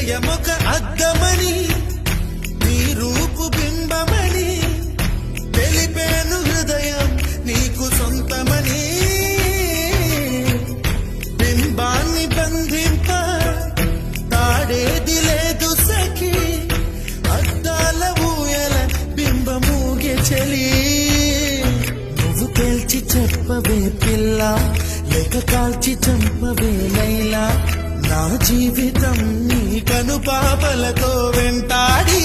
హృదయమొక అద్దమని నీ రూపు బింబమని తెలిపేను హృదయం నీకు సొంతమని బింబాన్ని బంధింప తాడేది లేదు సఖి అద్దాల ఊయల బింబమూగే చలి నువ్వు తేల్చి చెప్పవే పిల్ల లేక కాల్చి చంపవే లైలా నా జీవితం నీ కను పాపలతో వెంటాడి